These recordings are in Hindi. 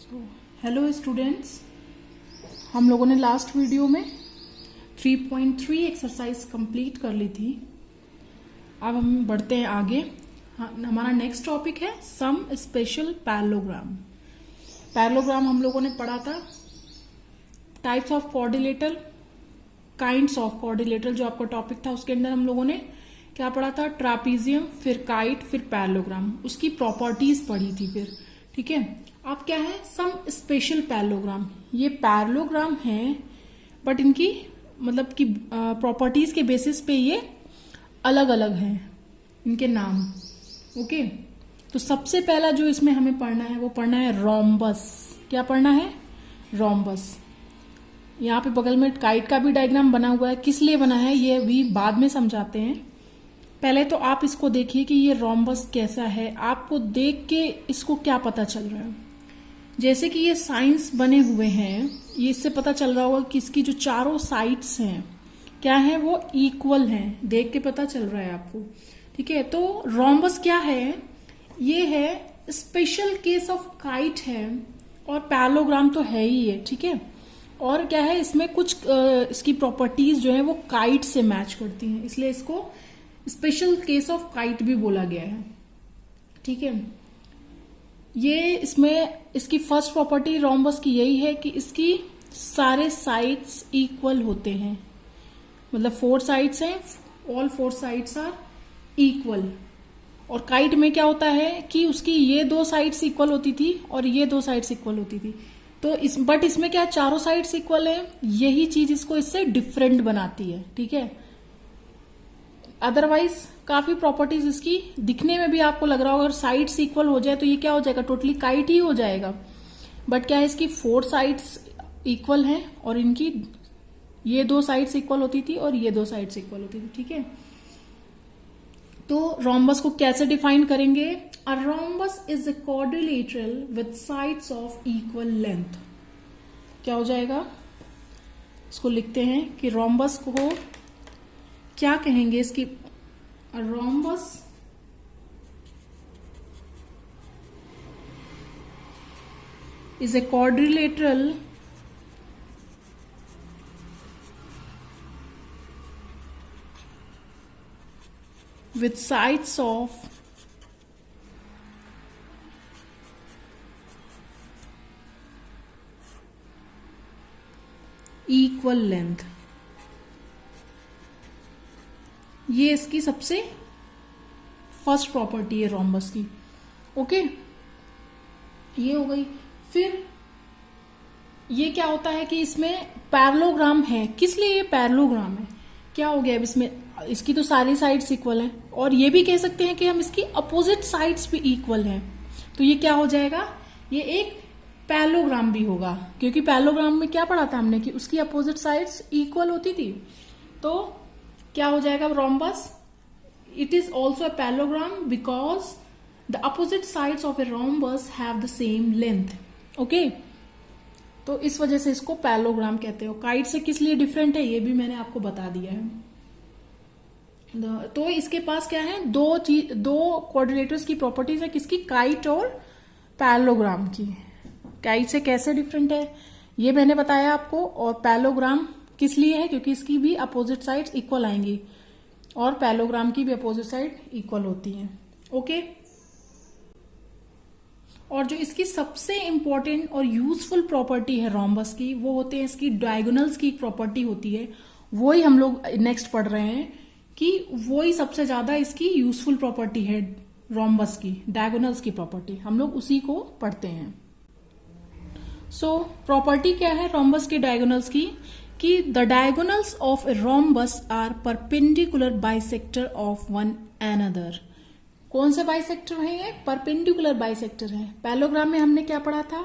हेलो स्टूडेंट्स, हम लोगों ने लास्ट वीडियो में 3.3 एक्सरसाइज कंप्लीट कर ली थी। अब हम बढ़ते हैं आगे। हमारा नेक्स्ट टॉपिक है सम स्पेशल पैरेललोग्राम। पैरेललोग्राम हम लोगों ने पढ़ा था। Types of quadrilateral, kinds of quadrilateral जो आपका टॉपिक था, उसके अंदर हम लोगों ने क्या पढ़ा था? ट्रापीजियम, फिर काइट, फिर पैरेललोग्राम, उसकी प्रॉपर्टीज पढ़ी थी फिर। ठीक है, अब क्या है? Some special parallelogram. ये पैरेललोग्राम है बट इनकी मतलब कि प्रॉपर्टीज के बेसिस पे ये अलग अलग हैं, इनके नाम। ओके, तो सबसे पहला जो इसमें हमें पढ़ना है वो पढ़ना है रोम्बस। क्या पढ़ना है? रोम्बस। यहाँ पे बगल में काइट का भी डायग्राम बना हुआ है। किस लिए बना है ये भी बाद में समझाते हैं। पहले तो आप इसको देखिए कि ये रोम्बस कैसा है। आपको देख के इसको क्या पता चल रहा है? जैसे कि ये साइंस बने हुए हैं, ये इससे पता चल रहा होगा कि इसकी जो चारों साइड्स हैं क्या है? वो इक्वल हैं। देख के पता चल रहा है आपको। ठीक है, तो रोम्बस क्या है? ये है स्पेशल केस ऑफ काइट है, और पैरेललोग्राम तो है ही है। ठीक है, और क्या है इसमें कुछ इसकी प्रॉपर्टीज जो है वो काइट से मैच करती हैं, इसलिए इसको स्पेशल केस ऑफ काइट भी बोला गया है। ठीक है, ये इसमें इसकी फर्स्ट प्रॉपर्टी रोम्बस की यही है कि इसकी सारे साइड्स इक्वल होते हैं। मतलब 4 साइड्स हैं, ऑल 4 साइड्स आर इक्वल। और काइट में क्या होता है कि उसकी ये 2 साइड्स इक्वल होती थी और ये 2 साइड्स इक्वल होती थी। तो बट इसमें क्या चारों साइड्स इक्वल है, यही चीज इसको इससे डिफरेंट बनाती है। ठीक है, अदरवाइज काफी प्रॉपर्टीज इसकी दिखने में भी आपको लग रहा होगा अगर साइड्स इक्वल हो जाए तो ये क्या हो जाएगा? टोटली काइट ही हो जाएगा। बट क्या है, इसकी 4 साइड्स इक्वल हैं और इनकी ये 2 साइड्स इक्वल होती थी और ये 2 साइड्स इक्वल होती थी। ठीक है, तो रोम्बस को कैसे डिफाइन करेंगे? A rhombus is a quadrilateral with sides of equal length. क्या हो जाएगा? इसको लिखते हैं कि रोम्बस को क्या कहेंगे? इसकी rhombus is a quadrilateral with sides of equal length। ये इसकी सबसे फर्स्ट प्रॉपर्टी है रोम्बस की। ओके, ये हो गई। फिर ये क्या होता है कि इसमें पैरेललोग्राम है। किस लिए ये पैरेललोग्राम है? क्या हो गया अब इसमें? इसकी तो सारी साइड्स इक्वल हैं, और ये भी कह सकते हैं कि हम इसकी अपोजिट साइड्स भी इक्वल हैं। तो ये क्या हो जाएगा? ये एक पैरेललोग्राम भी होगा, क्योंकि पैरेललोग्राम में क्या पढ़ा था हमने कि उसकी अपोजिट साइड्स इक्वल होती थी। तो क्या हो जाएगा rhombus? It is also a parallelogram because the opposite sides of a rhombus have the same length. Okay, तो इस वजह से इसको पैरेललोग्राम कहते हो। काइट से किस लिए डिफरेंट है ये भी मैंने आपको बता दिया है। तो इसके पास क्या है? दो क्वाड्रिलेटर्स की प्रॉपर्टीज है। किसकी? काइट और पैरेललोग्राम की। काइट से कैसे डिफरेंट है ये मैंने बताया आपको। और पैरेललोग्राम किस लिए है? क्योंकि इसकी भी अपोजिट साइड्स इक्वल आएंगी और पैरेललोग्राम की भी अपोजिट साइड इक्वल होती हैं। ओके, और जो इसकी सबसे इंपॉर्टेंट और यूजफुल प्रॉपर्टी है रोम्बस की, वो होते हैं इसकी डायगोनल्स की प्रॉपर्टी होती है। वो ही हम लोग नेक्स्ट पढ़ रहे हैं कि वो ही सबसे ज्यादा इसकी यूजफुल प्रॉपर्टी है रोम्बस की, डायगोनल्स की प्रॉपर्टी। हम लोग उसी को पढ़ते हैं। सो प्रॉपर्टी क्या है रोम्बस के डायगोनल्स की? कि the diagonals of a rhombus are perpendicular bisector of one another. कौन से बाइसेक्टर हैं ये? परपेंडिकुलर बाइसेक्टर हैं। पैरेललोग्राम में हमने क्या पढ़ा था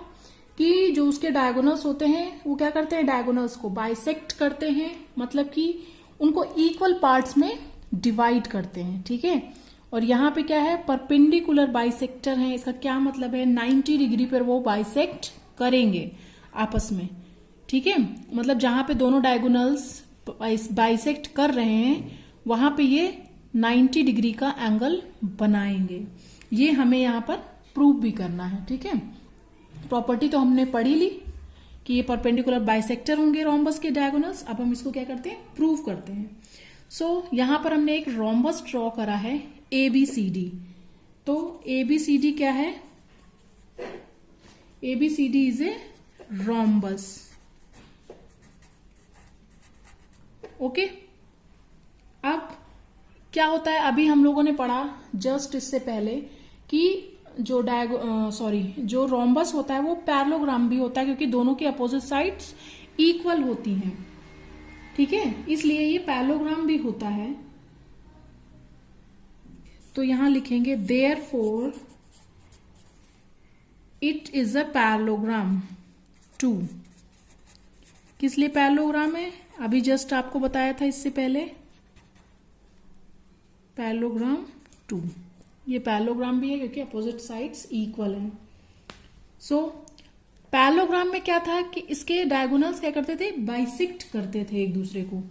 कि जो उसके डायगोनल्स होते हैं वो क्या करते हैं? डायगोनल्स को बाइसेक्ट करते हैं, मतलब कि उनको इक्वल पार्ट्स में डिवाइड करते हैं। ठीक है, और यहाँ पे क्या है? परपेंडिकुलर बाइसेक्टर है। इसका क्या मतलब है? 90 डिग्री पर वो बाइसेक्ट करेंगे आपस में। ठीक है, मतलब जहां पे दोनों डायगोनल्स बाइसेक्ट कर रहे हैं वहां पे ये 90 डिग्री का एंगल बनाएंगे। ये हमें यहां पर प्रूव भी करना है। ठीक है, प्रॉपर्टी तो हमने पढ़ी ली कि ये परपेंडिकुलर बाइसेक्टर होंगे रोम्बस के डायगोनल्स। अब हम इसको क्या करते हैं, प्रूव करते हैं। सो यहां पर हमने एक रोम्बस ड्रॉ करा है ABCD। तो ABCD क्या है, ABCD is a rhombus. Okay, अब क्या होता है, अभी हम लोगों ने पढ़ा जस्ट इससे पहले कि जो रोम्बस होता है वो पैरेललोग्राम भी होता है, क्योंकि दोनों की अपोजिट साइड्स इक्वल होती हैं। ठीक है, इसलिए ये पैरेललोग्राम भी होता है। तो यहां लिखेंगे therefore it is a parallelogram too. किस लिए पैरेललोग्राम है, अभी जस्ट आपको बताया था इससे पहले, पैरेललोग्राम टू। ये पैरेललोग्राम भी है क्योंकि अपोजिट साइड्स इक्वल हैं। सो पैरेललोग्राम में क्या था कि इसके डायगोनल्स क्या करते थे, बाइसेक्ट करते थे एक दूसरे को।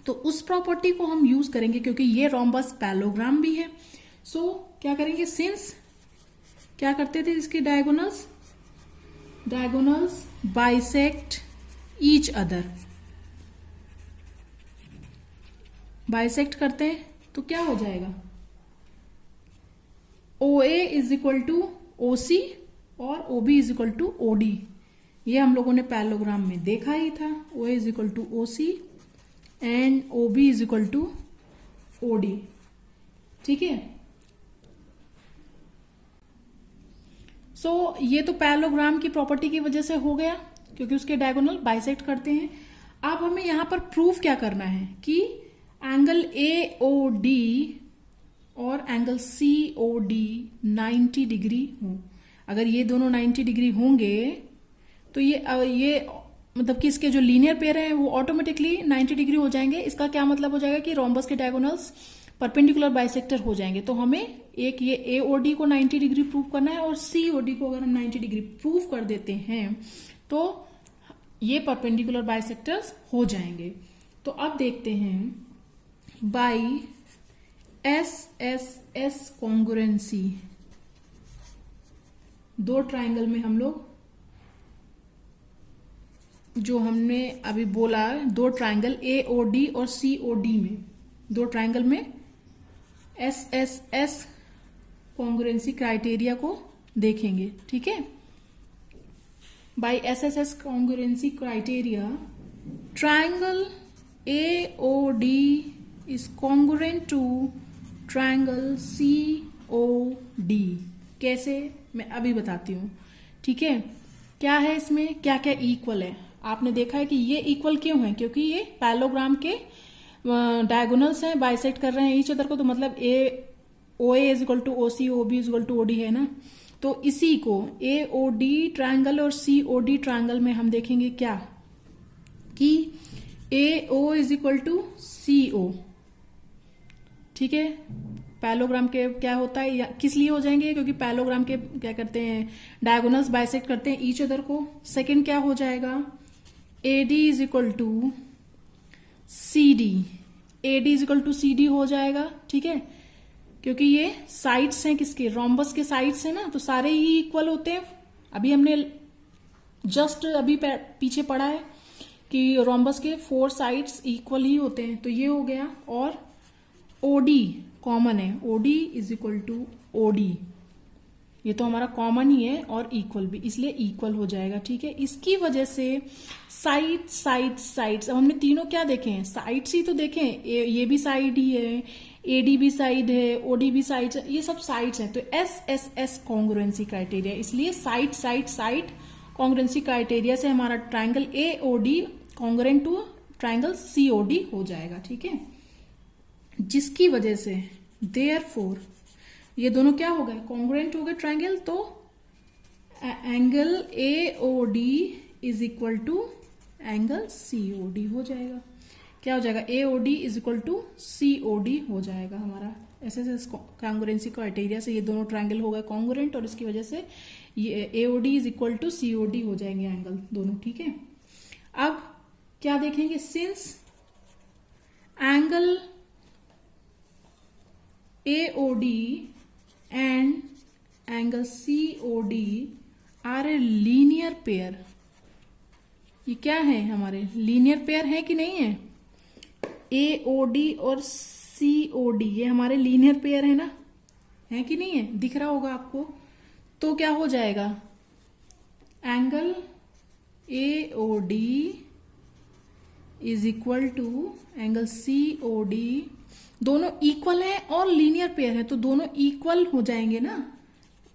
तो उस प्रॉपर्टी को हम यूज करेंगे क्योंकि ये रोम्बस पैरेललोग्राम भी है। सो क्या करेंगे, सिंस क्या करते थे इसके diagonals bisect each other, bisect करते हैं तो क्या हो जाएगा, OA is equal to OC और OB is equal to OD। ये हम लोगों ने पैरेललोग्राम में देखा ही था, OA is equal to OC and OB is equal to OD। ठीक है, सो ये तो पैरेललोग्राम की प्रॉपर्टी की वजह से हो गया क्योंकि उसके डायगोनल बाइसेक्ट करते हैं। अब हमें यहां पर प्रूफ क्या करना है कि एंगल AOD और एंगल COD 90 डिग्री हो। अगर ये दोनों 90 डिग्री होंगे तो ये मतलब कि इसके जो लीनियर पेयर हैं वो ऑटोमेटिकली 90 डिग्री हो जाएंगे। इसका क्या मतलब हो जाएगा कि रोम्बस के डायगोनल्स परपेंडिकुलर बाइसेक्टर हो जाएंगे। तो हमें एक ये AOD को 90 डिग्री प्रूव करना है और COD को अगर हम 90 डिग्री प्रूव कर देते हैं तो ये परपेंडिकुलर बाइसेक्टर्स हो जाएंगे। तो अब देखते हैं, बाई SSS कॉन्ग्रुएंसी, दो ट्राइंगल में हम लोग जो हमने अभी बोला, दो ट्राइंगल AOD और COD में, दो ट्राइंगल में SSS कॉन्ग्रुएंसी क्राइटेरिया को देखेंगे। ठीक है, by SSS congruency criteria triangle AOD is congruent to triangle COD। कैसे, मैं अभी बताती हूँ। ठीक है, क्या है इसमें, क्या क्या इक्वल है। आपने देखा है कि ये इक्वल क्यों है, क्योंकि ये पैरेललोग्राम के डायगोनल्स हैं, बाइसेक्ट कर रहे हैं ईच अदर को। तो मतलब OA is equal to OC, OB is equal to OD है ना। तो इसी को AOD ट्राइंगल और COD ट्राइंगल में हम देखेंगे क्या, कि AO is equal to CO। ठीक है, पैरेललोग्राम के क्या होता है, या किस लिए हो जाएंगे, क्योंकि पैरेललोग्राम के क्या करते हैं, डायगोनल्स बाइसेक्ट करते हैं ईच अदर को। सेकंड क्या हो जाएगा, AD is equal to CD, AD is equal to CD हो जाएगा। ठीक है, क्योंकि ये साइड्स हैं किसके, रोम्बस के साइड्स हैं ना, तो सारे ही इक्वल होते हैं। अभी हमने जस्ट अभी पीछे पढ़ा है कि रोम्बस के 4 साइड्स इक्वल ही होते हैं। तो ये हो गया, और OD कॉमन है, OD is equal to OD, ये तो हमारा कॉमन ही है और इक्वल भी, इसलिए इक्वल हो जाएगा। ठीक है, इसकी वजह से साइड्स, अब हमने तीनों क्या देखे हैं, साइड्स ही तो देखे हैं। ये भी साइड ही है, AD भी साइड है, OD भी साइड है, ये सब साइड्स हैं। तो SSS कॉन्ग्रुएंसी क्राइटेरिया, इसलिए साइड कॉन्ग्रुएंसी क्राइटेरिया से हमारा triangle AOD congruent to triangle COD हो जाएगा। ठीक है, जिसकी वजह से देयरफॉर ये दोनों क्या हो गए, कॉन्ग्रुएंट हो गए ट्राइंगल। तो angle AOD is equal to angle COD हो जाएगा। क्या हो जाएगा, AOD is equal to COD हो जाएगा हमारा। SSS कॉन्ग्रुएंसी क्राइटेरिया से ये दोनों ट्राइंगल हो गए कॉन्ग्रुएंट, और इसकी वजह से ये AOD is equal to COD हो जाएंगे एंगल दोनों। ठीक है, अब क्या देखेंगे, since angle AOD and angle COD are a linear pair. ये क्या है, हमारे लीनियर पेयर है कि नहीं है? AOD और COD ये हमारे लीनियर पेयर है ना, है कि नहीं है? दिख रहा होगा आपको। तो क्या हो जाएगा, angle AOD is equal to angle COD, दोनों इक्वल है और लीनियर पेयर है तो दोनों इक्वल हो जाएंगे ना।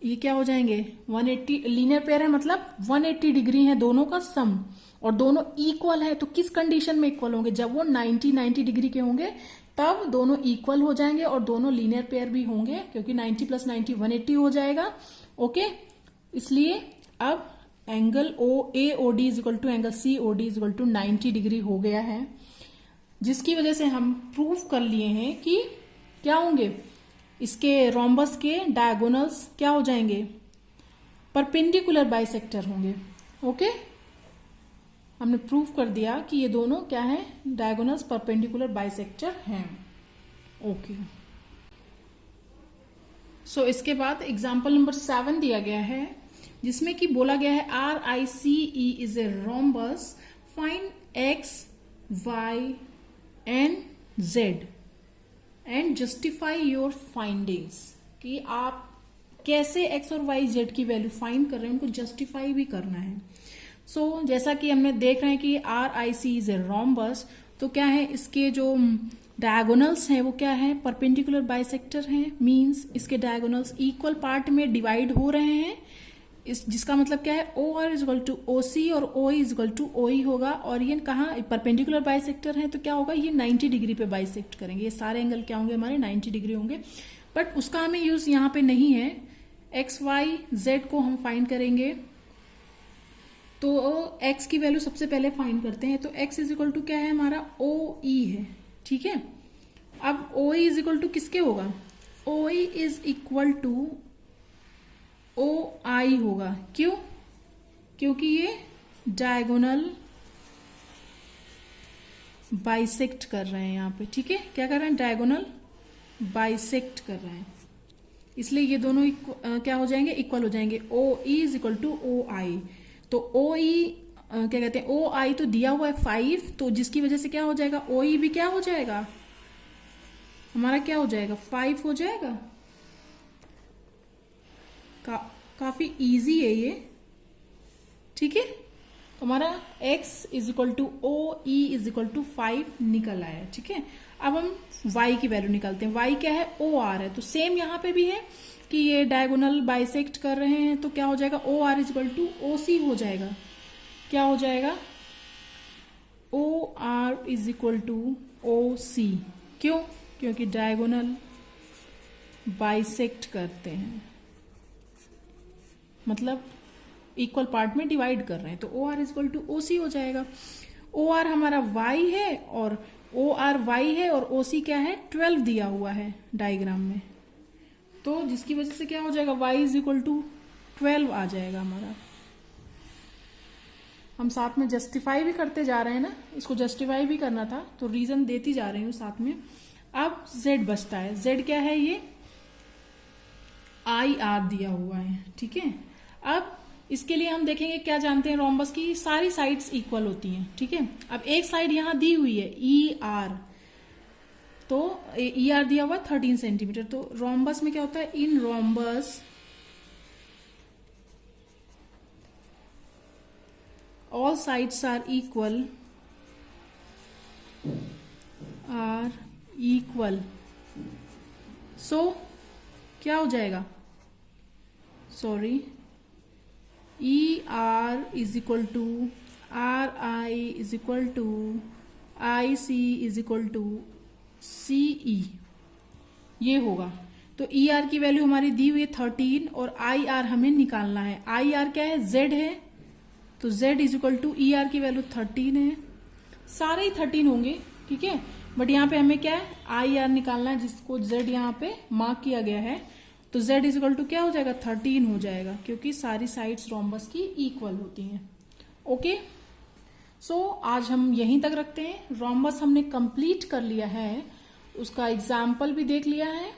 ये क्या हो जाएंगे 180, लीनियर पेयर है मतलब 180 डिग्री है दोनों का सम, और दोनों इक्वल है तो किस कंडीशन में इक्वल होंगे, जब वो 90 डिग्री के होंगे तब दोनों इक्वल हो जाएंगे और दोनों लीनियर पेयर भी होंगे, क्योंकि 90 + 90 180 हो जाएगा। ओके, इसलिए अब angle AOD is equal to angle COD is equal to 90 degree हो गया है, जिसकी वजह से हम प्रूफ कर लिए हैं कि क्या होंगे, इसके रोम्बस के डायगोनल्स क्या हो जाएंगे, परपेंडिकुलर बाइसेक्टर होंगे। ओके, हमने प्रूफ कर दिया कि ये दोनों क्या है, डायगोनल्स परपेंडिकुलर बाइसेक्टर हैं। ओके, सो इसके बाद एग्जांपल नंबर 7 दिया गया है, जिसमें कि बोला गया है RICE is a rhombus, find X, Y and Z and justify your findings, कि आप कैसे X और Y Z की वैल्यू फाइंड कर रहे हैं, उनको जस्टिफाई भी करना है। सो जैसा कि हमने देख रहे हैं कि RIC इज ए रोम्बस, तो क्या है, इसके जो डायगोनल्स हैं वो क्या है, परपेंडिकुलर बाइसेक्टर हैं, मींस इसके डायगोनल्स इक्वल पार्ट में डिवाइड हो रहे हैं। जिसका मतलब क्या है, OR is equal to OC और OE is equal to OE होगा, और ये कहाँ परपेंडिकुलर बाइसेक्टर है तो क्या होगा, ये 90 डिग्री पे बाइसेक्ट करेंगे। ये सारे एंगल क्या होंगे, हमारे 90 डिग्री होंगे, बट उसका हमें यूज यहाँ पे नहीं है। X, Y, Z को हम फाइंड करेंगे, तो X की वैल्यू सबसे पहले फाइंड करते हैं। तो X इज इक्वल टू क्या है, हमारा OE है, ठीक है। अब OE इज इक्वल टू किसके होगा, OE is equal to OI होगा। क्यों, क्योंकि ये डायगोनल बाइसेक्ट कर रहे हैं यहाँ पे, ठीक है। क्या कर रहे हैं, डायगोनल बाइसेक्ट कर रहे हैं, इसलिए ये दोनों क्या हो जाएंगे, इक्वल हो जाएंगे। OE is equal to OI, तो OE क्या कहते हैं, OI तो दिया हुआ है 5, तो जिसकी वजह से क्या हो जाएगा, OE भी क्या हो जाएगा, हमारा क्या हो जाएगा, 5 हो जाएगा। काफी इजी है ये, ठीक है। तो हमारा X is equal to OE is equal to 5 निकल आया, ठीक है। अब हम Y की वैल्यू निकालते हैं। Y क्या है, OR है, तो सेम यहां पे भी है कि ये डायगोनल बाइसेक्ट कर रहे हैं, तो क्या हो जाएगा, OR is equal to OC हो जाएगा। क्या हो जाएगा, OR is equal to OC। क्यों, क्योंकि डायगोनल बाइसेक्ट करते हैं, मतलब इक्वल पार्ट में डिवाइड कर रहे हैं, तो OR is equal to OC हो जाएगा। OR हमारा Y है और OR Y है, और OC क्या है, 12 दिया हुआ है डायग्राम में, तो जिसकी वजह से क्या हो जाएगा, Y इज इक्वल टू 12 आ जाएगा हमारा। हम साथ में जस्टिफाई भी करते जा रहे हैं ना, इसको जस्टिफाई भी करना था तो रीजन देती जा रही हूं साथ में। अब Z बचता है, Z क्या है, ये IR दिया हुआ है, ठीक है। अब इसके लिए हम देखेंगे, क्या जानते हैं, रोम्बस की सारी साइड्स इक्वल होती हैं, ठीक है। अब एक साइड यहां दी हुई है ER, तो ER दिया हुआ 13 सेंटीमीटर, तो रोम्बस में क्या होता है, in rhombus all sides are equal, so क्या हो जाएगा, sorry, ER is equal to RI is equal to IC is equal to CE, ये होगा। तो ER की वैल्यू हमारी दी हुई है 13 और IR हमें निकालना है। IR क्या है, Z है, तो Z is equal to ER की वैल्यू 13 है, सारे ही 13 होंगे, ठीक है। बट यहाँ पे हमें क्या है, IR निकालना है, जिसको Z यहाँ पे मार्क किया गया है, तो Z इज इक्वल टू क्या हो जाएगा, 13 हो जाएगा, क्योंकि सारी साइड्स रोम्बस की इक्वल होती हैं। ओके, सो आज हम यहीं तक रखते हैं। रोम्बस हमने कंप्लीट कर लिया है, उसका एग्जाम्पल भी देख लिया है।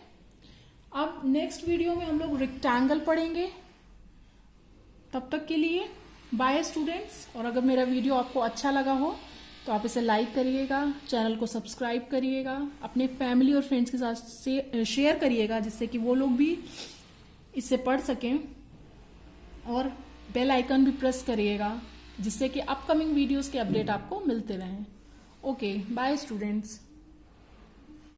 अब नेक्स्ट वीडियो में हम लोग रेक्टेंगल पढ़ेंगे, तब तक के लिए बाय स्टूडेंट्स। और अगर मेरा वीडियो आपको अच्छा लगा हो तो आप इसे लाइक करिएगा, चैनल को सब्सक्राइब करिएगा, अपने फैमिली और फ्रेंड्स के साथ शेयर करिएगा जिससे कि वो लोग भी इससे पढ़ सकें, और बेल आइकन भी प्रेस करिएगा जिससे कि अपकमिंग वीडियोस के अपडेट आपको मिलते रहें। Okay, bye students.